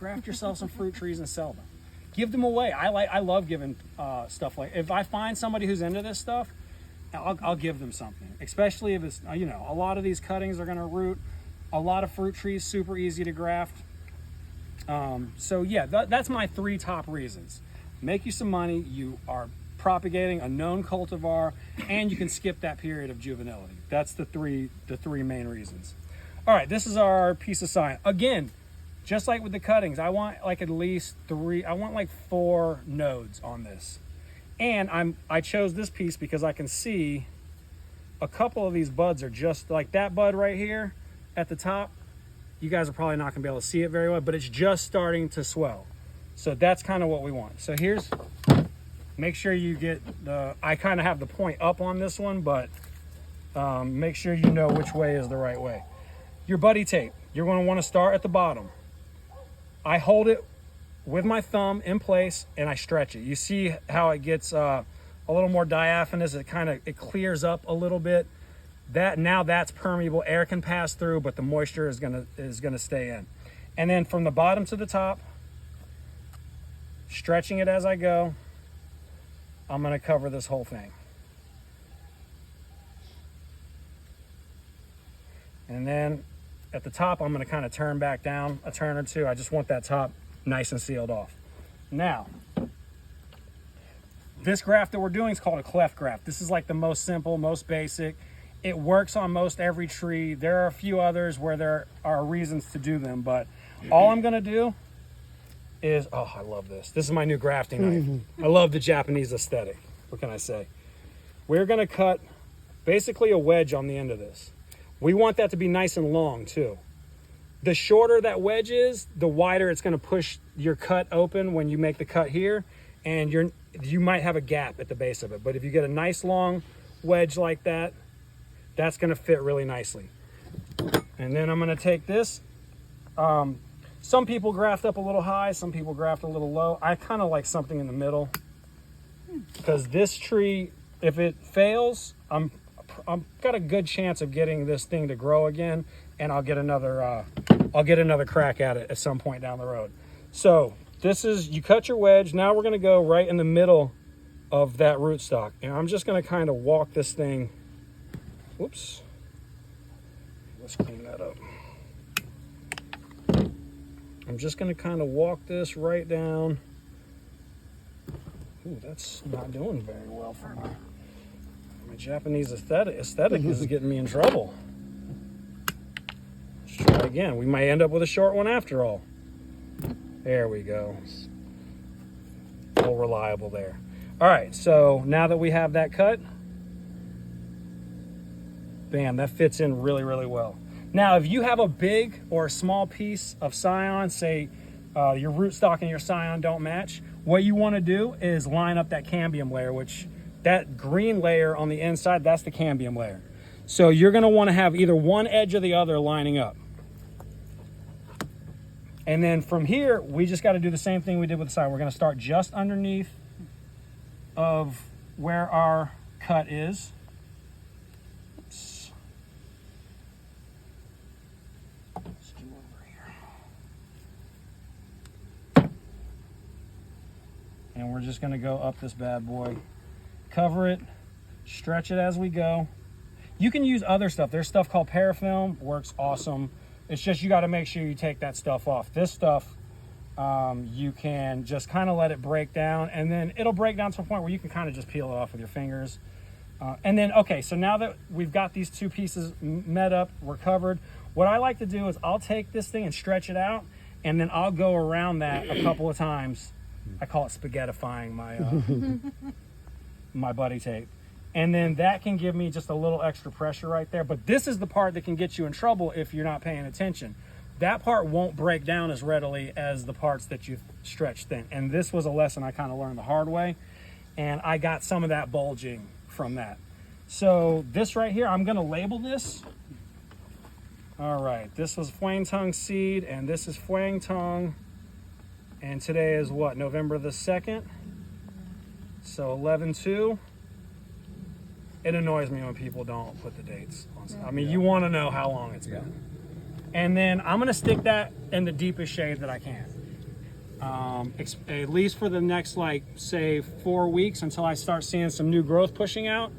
graft yourself some fruit trees and sell them. Give them away. I love giving stuff like, if I find somebody who's into this stuff, I'll give them something, especially if it's, you know, a lot of these cuttings are going to root. A lot of fruit trees, super easy to graft. So yeah, that's my 3 top reasons. Make you some money, you are propagating a known cultivar, and you can skip that period of juvenility. That's the three main reasons. All right, this is our piece of science. Again, just like with the cuttings, I want like at least 3, I want like 4 nodes on this. And I chose this piece because I can see a couple of these buds are just like that bud right here at the top. You guys are probably not gonna be able to see it very well, but it's just starting to swell. So that's kind of what we want. So here's, make sure you get the, I kind of have the point up on this one, but make sure you know which way is the right way. Your buddy tape, you're gonna wanna start at the bottom. I hold it with my thumb in place and I stretch it. You see how it gets a little more diaphanous, it clears up a little bit. Now that's permeable, air can pass through, but the moisture is gonna stay in. And then from the bottom to the top, stretching it as I go, I'm gonna cover this whole thing. And then at the top, I'm gonna kind of turn back down a turn or two. I just want that top nice and sealed off. Now, this graft that we're doing is called a cleft graft. This is like the most simple, most basic. It works on most every tree. There are a few others where there are reasons to do them, but all I'm gonna do is, oh, I love this. This is my new grafting knife. I love the Japanese aesthetic. What can I say? We're gonna cut basically a wedge on the end of this. We want that to be nice and long too. The shorter that wedge is, the wider it's gonna push your cut open when you make the cut here, and you might have a gap at the base of it. But if you get a nice long wedge like that, that's gonna fit really nicely. And then I'm gonna take this. Some people graft up a little high, some people graft a little low. I kind of like something in the middle, because this tree, if it fails, I'm got a good chance of getting this thing to grow again, and I'll get another crack at it at some point down the road. So this is, you cut your wedge. Now we're gonna go right in the middle of that rootstock, and I'm just gonna kind of walk this thing. Whoops. Let's clean that up. I'm just gonna kind of walk this right down. Ooh, that's not doing very well for my Japanese aesthetic is getting me in trouble. Let's try again. We might end up with a short one after all. There we go. A little reliable there. All right, so now that we have that cut, bam, that fits in really, really well. Now, if you have a big or a small piece of scion, say your rootstock and your scion don't match, what you want to do is line up that cambium layer, which that green layer on the inside, that's the cambium layer. So you're going to want to have either one edge or the other lining up. And then from here, we just got to do the same thing we did with the side. We're going to start just underneath of where our cut is. Oops. Let's do over here. And we're just going to go up this bad boy. Cover it, stretch it as we go. You can use other stuff. There's stuff called parafilm, works awesome. It's just you got to make sure you take that stuff off. This stuff, you can just kind of let it break down, and then it'll break down to a point where you can kind of just peel it off with your fingers. And then, okay, so now that we've got these two pieces met up, we're covered. What I like to do is I'll take this thing and stretch it out, and then I'll go around that a couple of times. I call it spaghettifying my buddy tape. And then that can give me just a little extra pressure right there. But this is the part that can get you in trouble if you're not paying attention. That part won't break down as readily as the parts that you've stretched thin. And this was a lesson I kind of learned the hard way. And I got some of that bulging from that. So this right here, I'm gonna label this. All right, this was Fwang Tung seed, and this is Fwang Tung. And today is what, November the 2nd? So 11/2. It annoys me when people don't put the dates on. I mean, you want to know how long it's been. And then I'm going to stick that in the deepest shade that I can. at least for the next, like, say 4 weeks, until I start seeing some new growth pushing out.